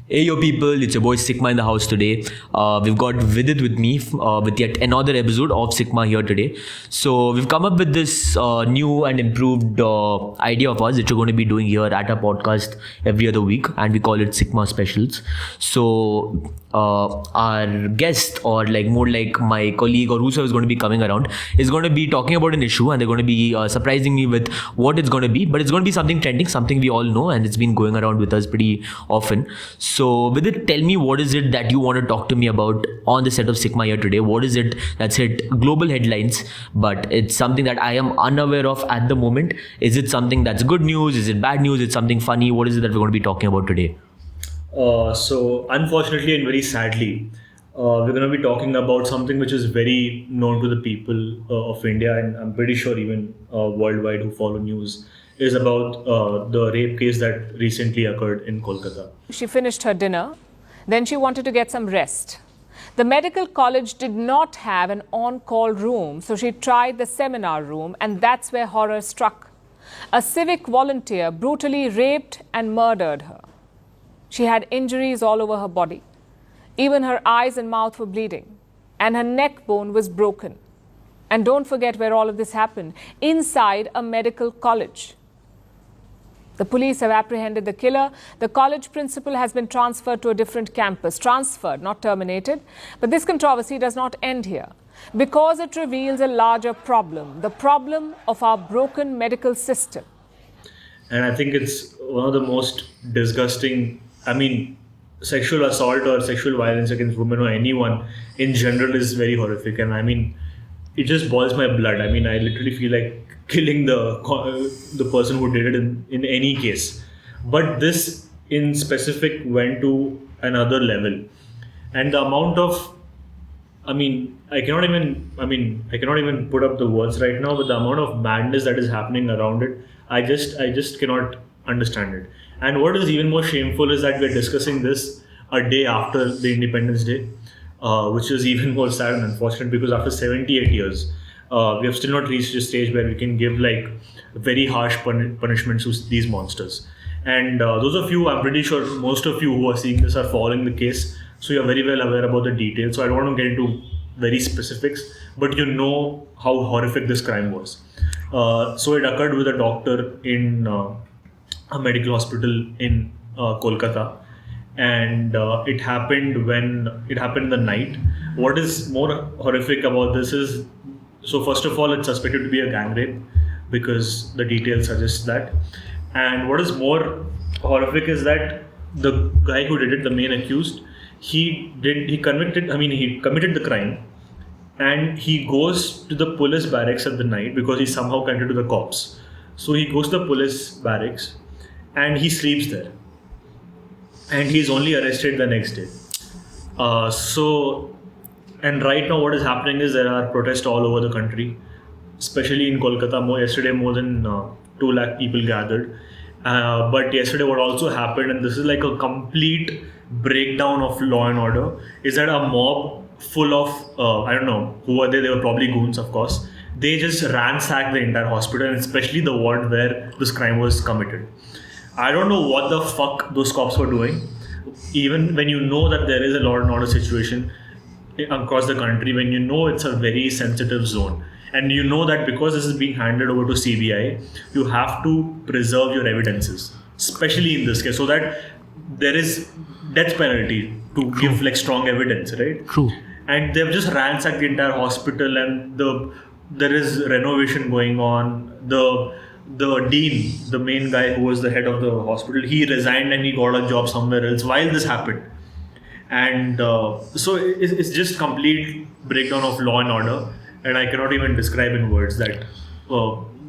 Hey yo people, it's your boy Sickma in the house today. We've got Vidit with me with yet another episode of Sickma here today. So we've come up with this new and improved idea of us that we're going to be doing here at our podcast every other week, and we call it Sickma Specials. So our guest, or like more like my colleague or whoever is going to be coming around, is going to be talking about an issue, and they're going to be surprising me with what it's going to be. But it's going to be something trending, something we all know, and it's been going around with us pretty often. So Vidit, tell me, what is it that you want to talk to me about on the set of Sickma here today? What is it that's hit global headlines, but it's something that I am unaware of at the moment? Is it something that's good news? Is it bad news? Is it something funny? What is it that we're going to be talking about today? So unfortunately and very sadly, we're going to be talking about something which is very known to the people of India, and I'm pretty sure even worldwide who follow news, is about the rape case that recently occurred in Kolkata. She finished her dinner, then she wanted to get some rest. The medical college did not have an on-call room, so she tried the seminar room, and that's where horror struck. A civic volunteer brutally raped and murdered her. She had injuries all over her body. Even her eyes and mouth were bleeding, and her neck bone was broken. And don't forget where all of this happened, inside a medical college. The police have apprehended the killer. The college principal has been transferred to a different campus. Transferred, not terminated. But this controversy does not end here, because it reveals a larger problem, the problem of our broken medical system. And I think it's one of the most disgusting, sexual assault or sexual violence against women or anyone in general is very horrific. And it just boils my blood. I literally feel like killing the person who did it in any case. But this in specific went to another level. And the amount of, I cannot even put up the words right now, but the amount of madness that is happening around it, I just cannot understand it. And what is even more shameful is that we're discussing this a day after the Independence Day, which is even more sad and unfortunate, because after 78 years, we have still not reached a stage where we can give like very harsh punishments to these monsters. And those of you, I'm pretty sure most of you who are seeing this are following the case, so you're very well aware about the details. So I don't want to get into very specifics, but you know how horrific this crime was. So it occurred with a doctor in a medical hospital in Kolkata, and it happened in the night. What is more horrific about this is, so first of all, it's suspected to be a gang rape because the details suggest that. And what is more horrific is that the guy who did it, the main accused, he committed the crime, and he goes to the police barracks at the night because he's somehow connected to the cops. So he goes to the police barracks and he sleeps there, and he's only arrested the next day. And right now what is happening is there are protests all over the country, especially in Kolkata. Yesterday more than 2 lakh people gathered. But yesterday what also happened, and this is like a complete breakdown of law and order, is that a mob full of, I don't know who were they were probably goons, of course. They just ransacked the entire hospital, and especially the ward where this crime was committed. I don't know what the fuck those cops were doing, even when you know that there is a law and order situation across the country, when you know it's a very sensitive zone, and you know that because this is being handed over to CBI, you have to preserve your evidences, especially in this case, so that there is death penalty to give like strong evidence, right? True. And they've just ransacked the entire hospital, and there is renovation going on. The dean, the main guy who was the head of the hospital, he resigned and he got a job somewhere else while this happened. And so it's just complete breakdown of law and order, and I cannot even describe in words that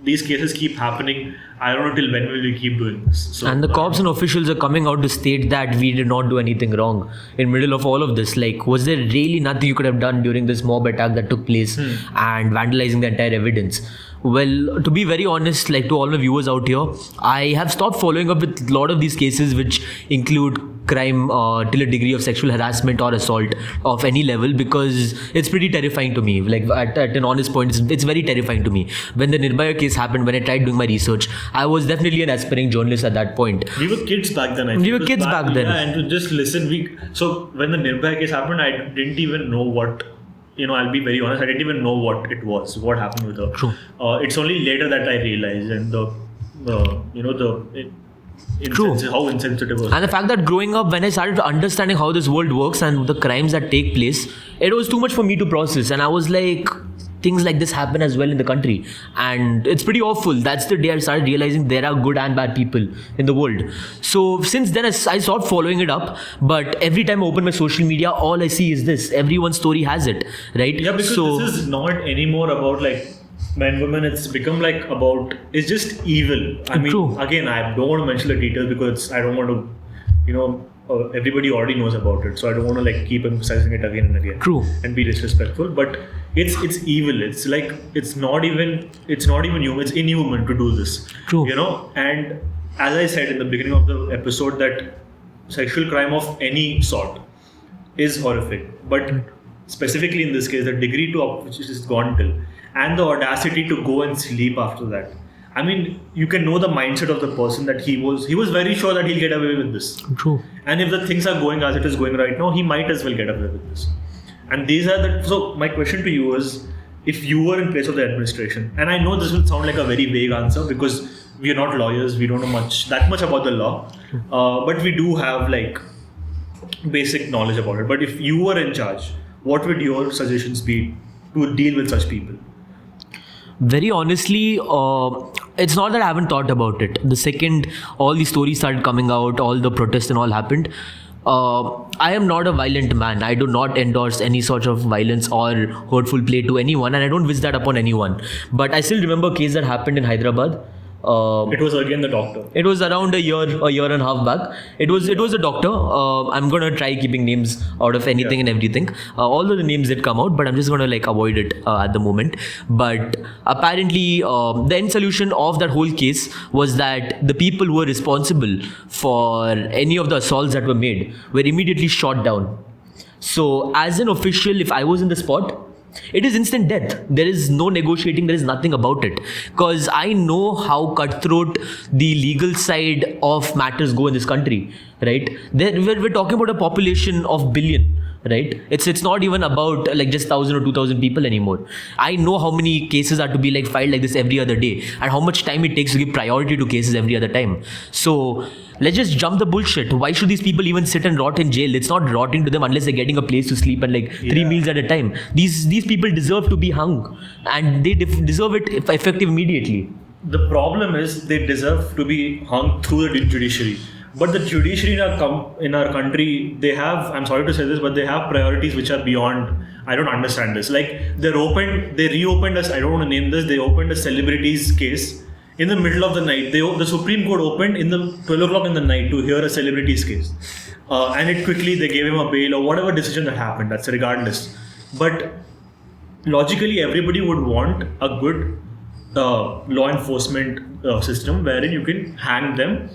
these cases keep happening. I don't know till when will we keep doing this. So, and the cops and officials are coming out to state that we did not do anything wrong in middle of all of this. Like, was there really nothing you could have done during this mob attack that took place and vandalizing the entire evidence? Well, to be very honest, like to all the viewers out here, I have stopped following up with a lot of these cases which include crime till a degree of sexual harassment or assault of any level, because it's pretty terrifying to me. Like at an honest point, it's very terrifying to me. When the Nirbhaya case happened, when I tried doing my research, I was definitely an aspiring journalist at that point. We were kids back then. We were kids back then. Yeah, and to just listen, so when the Nirbhaya case happened, I didn't even know what. I'll be very honest, I didn't even know what it was, what happened with her. True. It's only later that I realized, and how insensitive was. And the fact that growing up, when I started understanding how this world works and the crimes that take place, it was too much for me to process. And I was like, things like this happen as well in the country. And it's pretty awful. That's the day I started realizing there are good and bad people in the world. So since then, I stopped following it up. But every time I open my social media, all I see is this. Everyone's story has it, right? Yeah, because this is not anymore about like men, women. It's become like it's just evil. I mean, True. Again, I don't want to mention the details because I don't want to, everybody already knows about it. So I don't want to like keep emphasizing it again and again. True. And be disrespectful. But it's evil. It's like, it's not even human. It's inhuman to do this. True. And as I said in the beginning of the episode, that sexual crime of any sort is horrific. But specifically in this case, the degree to which is gone till, and the audacity to go and sleep after that. I mean, you can know the mindset of the person that he was very sure that he'll get away with this. True. And if the things are going as it is going right now, he might as well get away with this. And so my question to you is, if you were in place of the administration, and I know this will sound like a very vague answer because we are not lawyers, we don't know that much about the law, but we do have like basic knowledge about it. But if you were in charge, what would your suggestions be to deal with such people? Very honestly, it's not that I haven't thought about it. The second all these stories started coming out, all the protests and all happened, I am not a violent man. I do not endorse any sort of violence or hurtful play to anyone, and I don't wish that upon anyone. But I still remember a case that happened in Hyderabad. It was again the doctor. It was around a year and a half back. It was a doctor. I'm gonna try keeping names out of anything and everything. Although the names did come out, but I'm just gonna like avoid it at the moment. But apparently, the end solution of that whole case was that the people who were responsible for any of the assaults that were made were immediately shot down. So, as an official, if I was in the spot, it is instant death. There is no negotiating. There is nothing about it. Because I know how cutthroat the legal side of matters go in this country, right? We're talking about a population of billion, right? It's not even about like just 1,000 or 2,000 people anymore. I know how many cases are to be like filed like this every other day, and how much time it takes to give priority to cases every other time. So let's just jump the bullshit. Why should these people even sit and rot in jail? It's not rotting to them unless they're getting a place to sleep and like 3 meals at a time. These people deserve to be hung, and they deserve it effective immediately. The problem is they deserve to be hung through the judiciary. But the judiciary in our country, they have, I'm sorry to say this, but they have priorities which are beyond, I don't understand this. Like they reopened us, I don't want to name this, they opened a celebrities case in the middle of the night. The Supreme Court opened in the 12 o'clock in the night to hear a celebrities case. And they gave him a bail or whatever decision that happened, that's regardless. But logically, everybody would want a good law enforcement system wherein you can hang them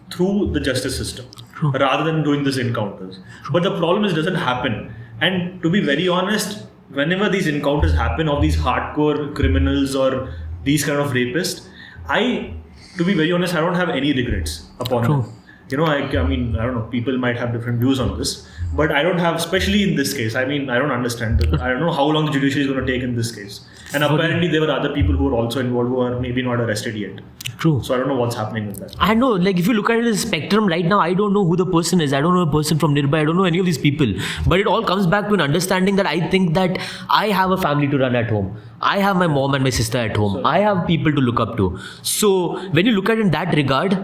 through the justice system rather than doing these encounters. But the problem is it doesn't happen. And to be very honest, whenever these encounters happen of these hardcore criminals or these kind of rapists, to be very honest, I don't have any regrets upon them. I mean, I don't know, people might have different views on this, but I don't have, especially in this case, I mean, I don't understand. I don't know how long the judiciary is going to take in this case. And apparently there were other people who were also involved who are maybe not arrested yet. True. So I don't know what's happening with that. I know, like if you look at it as a spectrum right now, I don't know who the person is. I don't know a person from Nirbhaya. I don't know any of these people. But it all comes back to an understanding that I think that I have a family to run at home. I have my mom and my sister at home. I have people to look up to. So when you look at it in that regard,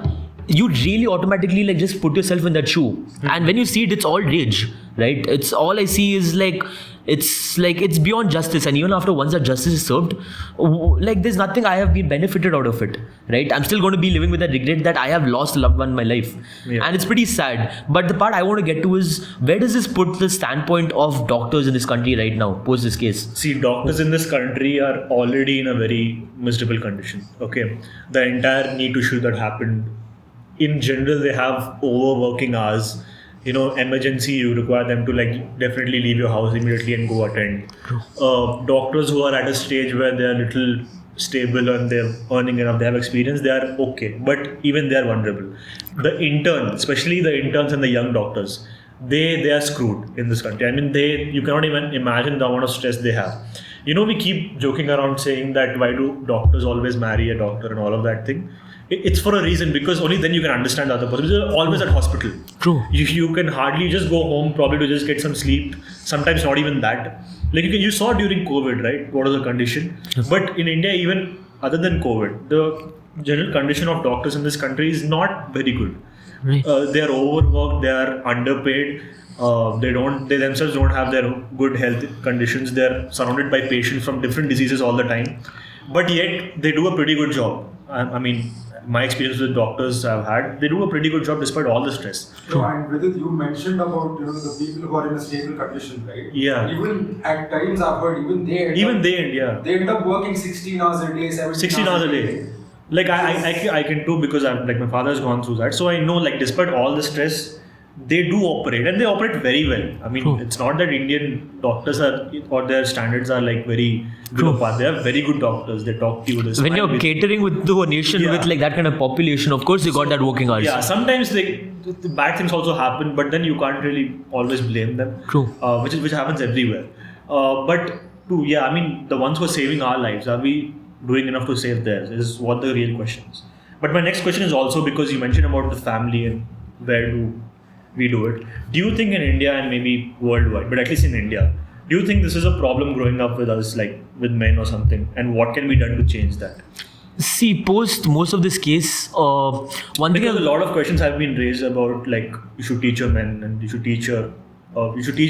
you really automatically like just put yourself in that shoe. And when you see it, it's all rage, right? It's all I see is like It's like it's beyond justice, and even after once that justice is served, like there's nothing I have been benefited out of it, right? I'm still going to be living with that regret that I have lost a loved one in my life, and it's pretty sad. But the part I want to get to is, where does this put the standpoint of doctors in this country right now post this case? See, doctors in this country are already in a very miserable condition. Okay, the entire knee issue that happened, in general, they have overworking hours. Emergency, you require them to like definitely leave your house immediately and go attend. Doctors who are at a stage where they are little stable and they're earning enough, they have experience, they are okay, but even they are vulnerable. The interns, especially the interns and the young doctors, they are screwed in this country. I mean, you cannot even imagine the amount of stress they have. We keep joking around saying that why do doctors always marry a doctor and all of that thing. It's for a reason, because only then you can understand the other person. They're always at hospital. True. You can hardly just go home probably to just get some sleep. Sometimes not even that. Like you saw during COVID, right? What was the condition? Yes. But in India, even other than COVID, the general condition of doctors in this country is not very good. Right. They are overworked. They are underpaid. They themselves don't have their good health conditions. They are surrounded by patients from different diseases all the time. But yet they do a pretty good job. I mean, my experience with doctors I've had, they do a pretty good job despite all the stress. So, and Vidit, you mentioned about the people who are in a stable condition, right? Yeah. Even at times I've heard they end up working 16 hours a day, 16 hours a day. Like I can too, because my father has gone through that, so I know, like, despite all the stress, they do operate, and they operate very well. I mean, It's not that Indian doctors or their standards are like very good apart. They are very good doctors. They talk to you. When you're catering to a nation with like that kind of population, of course you got that working hours. Yeah, sometimes the bad things also happen, but then you can't really always blame them. True. Which happens everywhere. The ones who are saving our lives, are we doing enough to save theirs? Is what the real question is. But my next question is also because you mentioned about the family and where do we do it. Do you think in India and maybe worldwide, but at least in India, do you think this is a problem growing up with us, like with men or something? And what can be done to change that? See, post most of this case, because a lot of questions have been raised about, like, you should teach your men and you should teach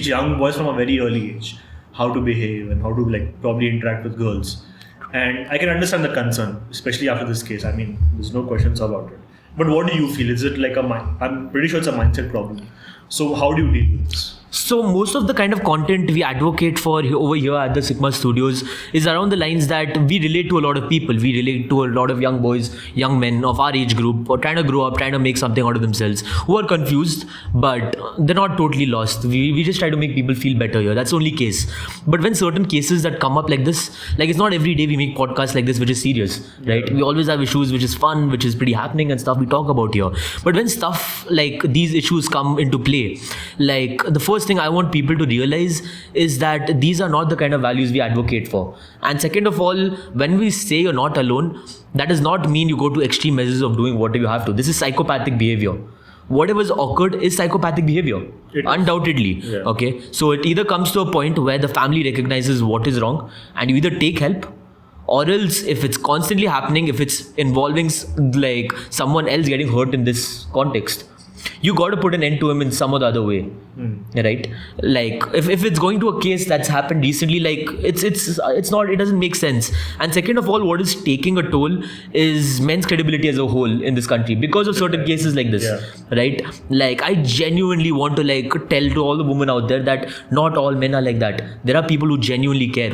young boys from a very early age how to behave and how to like probably interact with girls. And I can understand the concern, especially after this case. I mean, there's no questions about it. But what do you feel? Is it like I'm pretty sure it's a mindset problem. So how do you deal with this? So most of the kind of content we advocate for over here at the Sickma studios is around the lines that we relate to a lot of people. We relate to a lot of young boys, young men of our age group, or trying to grow up, trying to make something out of themselves, who are confused, but they're not totally lost. We just try to make people feel better here. That's the only case. But when certain cases that come up like this, like it's not every day we make podcasts like this which is serious, right? We always have issues which is fun, which is pretty happening and stuff we talk about here. But when stuff like these issues come into play, like the first thing I want people to realize is that these are not the kind of values we advocate for. And second of all, when we say you're not alone, that does not mean you go to extreme measures of doing whatever you have to. This is psychopathic behavior. Whatever's occurred is psychopathic behavior, undoubtedly. Yeah. Okay, so it either comes to a point where the family recognizes what is wrong and you either take help, or else if it's constantly happening, if it's involving like someone else getting hurt in this context, you got to put an end to him in some or the other way, right? Like if it's going to a case that's happened recently, like it's not, it doesn't make sense. And second of all, what is taking a toll is men's credibility as a whole in this country because of certain cases like this, right? Like I genuinely want to like tell to all the women out there that not all men are like that. There are people who genuinely care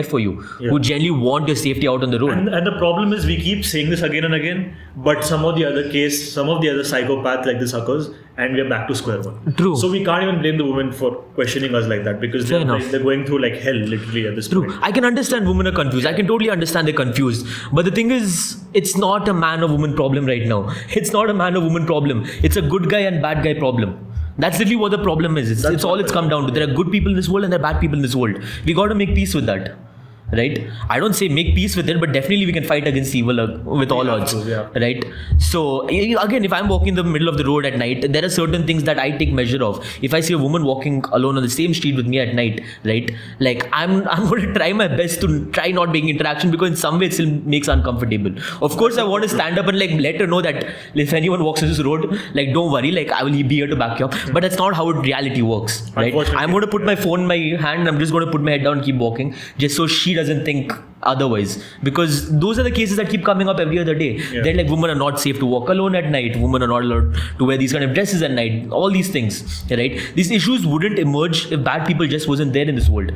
for you, who genuinely want your safety out on the road. And the problem is we keep saying this again and again, but some of the other psychopath like this occurs and we're back to square one. True. So we can't even blame the women for questioning us like that because they're going through like hell literally at this point. I can understand women are confused. I can totally understand they're confused. But the thing is, it's not a man or woman problem right now. It's not a man or woman problem. It's a good guy and bad guy problem. That's literally what the problem is. It's all it's come down to. There are good people in this world and there are bad people in this world. We got to make peace with that. right? I don't say make peace with it, but definitely we can fight against evil with all odds, right? So again, if I'm walking in the middle of the road at night, there are certain things that I take measure of. If I see a woman walking alone on the same street with me at night, right, like I'm going to try my best to try not making interaction, because in some way it still makes uncomfortable. Of course, I want to stand up and like let her know that if anyone walks on this road, like don't worry, like I will be here to back you up. But that's not how reality works, right? I'm going to put my phone in my hand and I'm just going to put my head down and keep walking, just so she doesn't think otherwise, because those are the cases that keep coming up every other day. They're like, women are not safe to walk alone at night, women are not allowed to wear these kind of dresses at night, all these things, right? These issues wouldn't emerge if bad people just wasn't there in this world.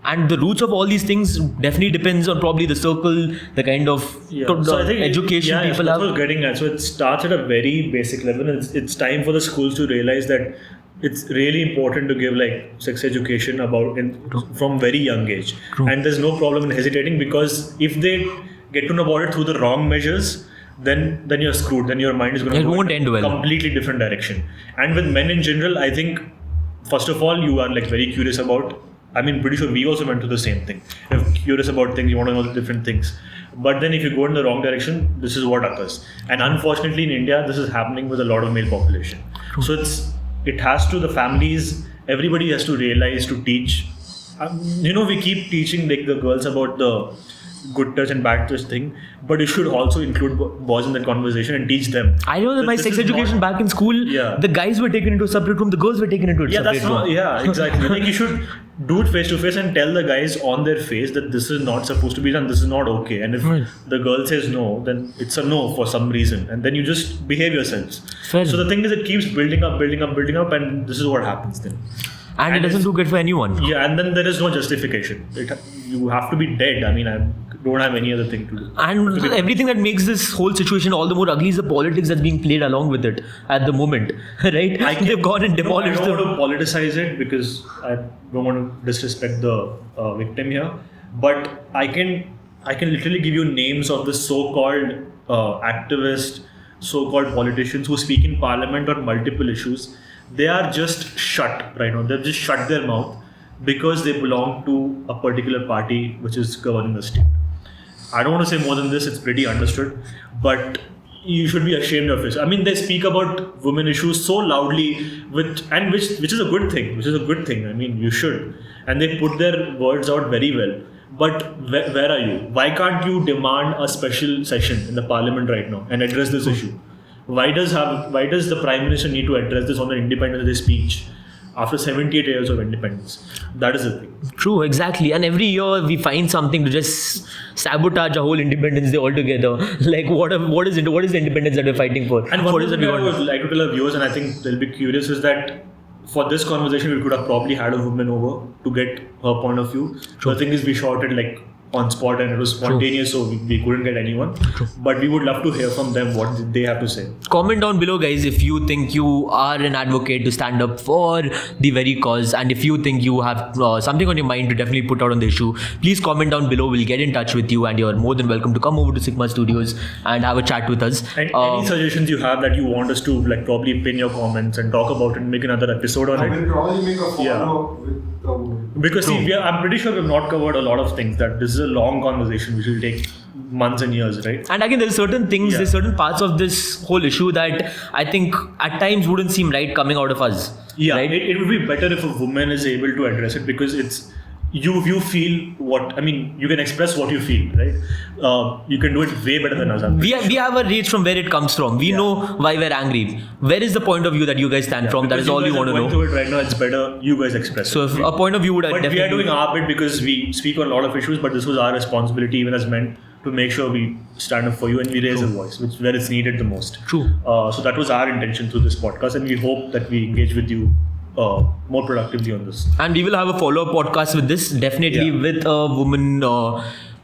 And the roots of all these things definitely depends on probably the circle, the kind of so I think education people have. That's what I was getting at. So it starts at a very basic level. It's time for the schools to realize that it's really important to give like sex education from very young age. And there's no problem in hesitating, because if they get to know about it through the wrong measures, then you're screwed. Then your mind is going to go in a completely different direction. And with men in general, I think first of all, you are like very curious about. I mean, pretty sure we also went through the same thing. You're curious about things, you want to know the different things. But then if you go in the wrong direction, this is what occurs. And unfortunately in India, this is happening with a lot of male population. So it has to, the families, everybody has to realize, to teach. We keep teaching like the girls about the good touch and bad touch thing, but you should also include boys in that conversation and teach them. I know that my sex education back in school, the guys were taken into a separate room, the girls were taken into a separate room. Exactly. Like you should do it face to face and tell the guys on their face that this is not supposed to be done, this is not okay. And if the girl says no, then it's a no for some reason, and then you just behave yourselves. So the thing is, it keeps building up, and this is what happens then. And it doesn't do good for anyone. Yeah, and then there is no justification. You have to be dead. I mean, I don't have any other thing to do. And everything that makes this whole situation all the more ugly is the politics that's being played along with it at the moment, right? They've gone and demolished. I don't want to politicize it, because I don't want to disrespect the victim here. But I can literally give you names of the so-called activists, so-called politicians who speak in parliament on multiple issues. They are just shut right now. They've just shut their mouth because they belong to a particular party which is governing the state. I don't want to say more than this, it's pretty understood, but you should be ashamed of it. I mean, they speak about women issues so loudly, which is a good thing. I mean, you should. And they put their words out very well. But where are you? Why can't you demand a special session in the parliament right now and address this issue? Why does the Prime Minister need to address this on the Independence Day speech after 78 years of independence? That is the thing. True, exactly. And every year we find something to just sabotage a whole Independence Day altogether. Like what is the independence that we're fighting for? And what thing I would like to tell our viewers, and I think they'll be curious, is that for this conversation we could have probably had a woman over to get her point of view. True. The thing is, we shot it like on spot and it was spontaneous, so we couldn't get anyone. But we would love to hear from them what they have to say. Comment down below, guys, if you think you are an advocate to stand up for the very cause, and if you think you have something on your mind to definitely put out on the issue, please comment down below. We'll get in touch with you, and you're more than welcome to come over to Sickma Studios and have a chat with us. And any suggestions you have that you want us to like probably pin your comments and talk about it and make another episode on it. We'll probably make a follow with the woman. Because see, I'm pretty sure we've not covered a lot of things. That this is a long conversation which will take months and years, right? And again, there's certain things, there's certain parts of this whole issue that I think at times wouldn't seem right coming out of us. Yeah, right? It would be better if a woman is able to address it, because it's you feel what, I mean, you can express what you feel, right? You can do it way better than us. We have a reach from where it comes from. We know why we're angry. Where is the point of view that you guys stand from? That is all you want to know. Through it right now, it's better you guys express. So if a point of view would but we are doing our bit because we speak on a lot of issues, but this was our responsibility even as men to make sure we stand up for you and we raise a voice, where it's needed the most. True. So that was our intention through this podcast, and we hope that we engage with you more productively on this. And we will have a follow-up podcast with this, definitely with a woman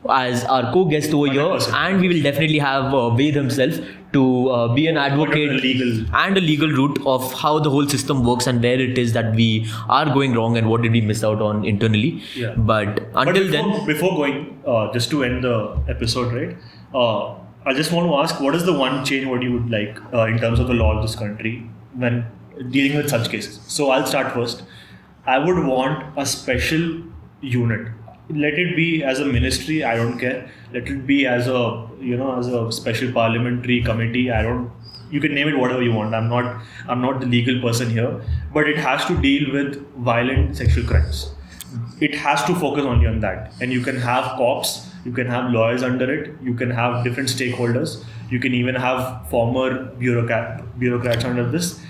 as our co-guest over 100%. Here, and we will definitely have Ved himself to be an advocate and a legal route of how the whole system works and where it is that we are going wrong and what did we miss out on internally. Yeah. But before going, just to end the episode, right? I just want to ask, what is the one change what you would like in terms of the law of this country when dealing with such cases? So I'll start first. I would want a special unit. let it be as a ministry, I don't care. Let it be as a as a special parliamentary committee. You can name it whatever you want. I'm not the legal person here, but it has to deal with violent sexual crimes. It has to focus only on that. And you can have cops, you can have lawyers under it, you can have different stakeholders, you can even have former bureaucrats under this.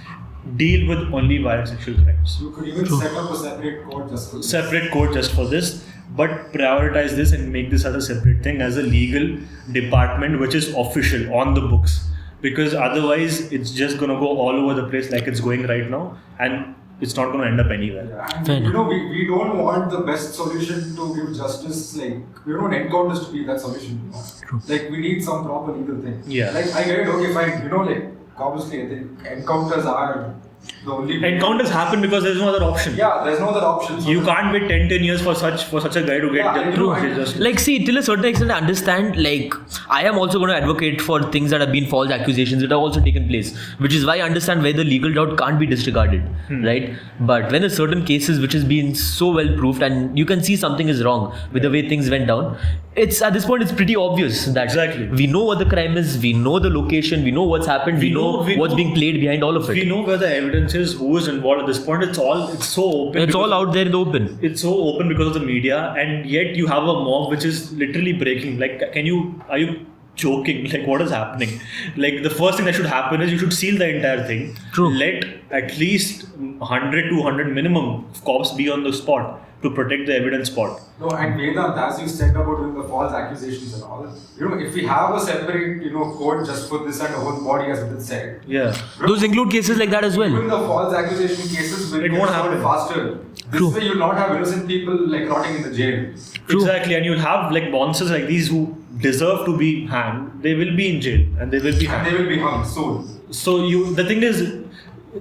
Deal with only violent sexual crimes. You could even set up a separate court just for this. Separate court just for this, but prioritize this and make this as a separate thing, as a legal department which is official on the books. Because otherwise, it's just going to go all over the place like it's going right now, and it's not going to end up anywhere. Yeah, and we don't want the best solution to give justice. Like, we don't want encounters to be that solution. True. Like, we need some proper legal thing. Yeah. Like, I get it, okay, fine. Like, obviously, I think encounters are the only way. Encounters happen because there's no other option. Yeah, there's no other option. So You can't wait 10 years for such a guy to get justice. Like, see, till a certain extent, I understand. Like, I am also going to advocate for things that have been false accusations that have also taken place, which is why I understand why the legal doubt can't be disregarded, right? But when there's certain cases which has been so well proved, and you can see something is wrong with the way things went down, it's at this point it's pretty obvious that Exactly. we know what the crime is, we know the location, we know what's happened, we know what's being played behind all of it. We know where the evidence is, who is involved at this point. It's so open. It's all out there in the open. It's so open because of the media, and yet you have a mob which is literally breaking. Like, are you joking? Like, what is happening? Like, the first thing that should happen is you should seal the entire thing. True. Let at least 100, 200 minimum cops be on the spot to protect the evidence spot. No, and Vedanth, as you said about doing the false accusations and all, if we have a separate, court just for this and the whole body has been said. Yeah. Those include cases like that as well. Even the false accusation cases will It get won't solved happen. faster. This True. way you'll not have innocent people like rotting in the jail. True. Exactly, and you'll have like monsters like these who deserve to be hanged. They will be in jail and they will be And hanged. they will be hung soon. So the thing is,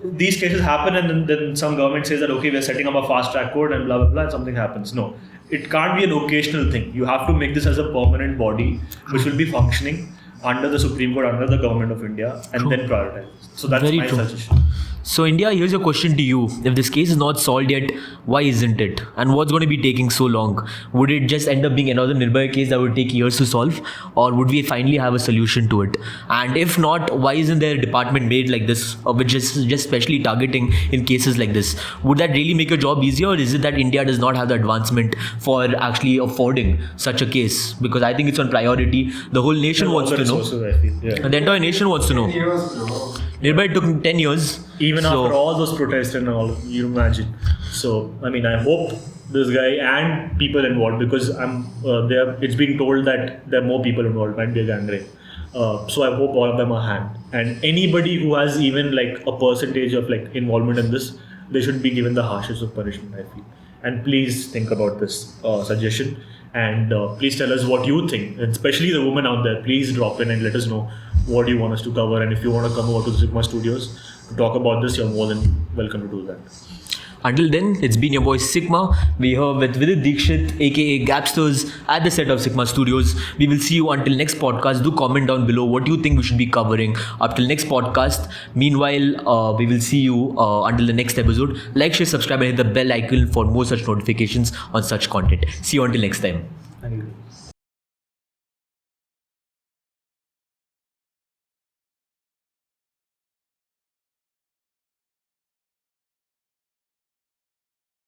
these cases happen, and then some government says that okay, we're setting up a fast track court and blah blah blah, and something happens. No, it can't be an occasional thing. You have to make this as a permanent body which will be functioning under the Supreme Court, under the government of India, and then prioritize. So that's Very my true. suggestion. So India, here's a question to you. If this case is not solved yet, why isn't it? And what's going to be taking so long? Would it just end up being another Nirbhaya case that would take years to solve? Or would we finally have a solution to it? And if not, why isn't there a department made like this, which is just specially targeting in cases like this? Would that really make your job easier? Or is it that India does not have the advancement for actually affording such a case? Because I think it's on priority. The whole nation wants to know. Also, I feel. Yeah. And the entire nation wants to know. Years, bro. Nirbhaya took 10 years. Even after all those protests and all, you imagine. So, I mean, I hope this guy and people involved, because it's being told that there are more people involved, might be a gang rape. So I hope all of them are hanged. And anybody who has even like a percentage of like involvement in this, they should be given the harshest of punishment, I feel. And please think about this suggestion. And please tell us what you think, and especially the women out there. Please drop in and let us know what you want us to cover. And if you want to come over to the Sickma studios to talk about this, you're more than welcome to do that. Until then, it's been your boy Sickma. We're here with Vidit Dikshit, aka Gapsters, at the set of Sickma Studios. We will see you until next podcast. Do comment down below what you think we should be covering up till next podcast. Meanwhile, we will see you until the next episode. Like, share, subscribe, and hit the bell icon for more such notifications on such content. See you until next time. Thank you.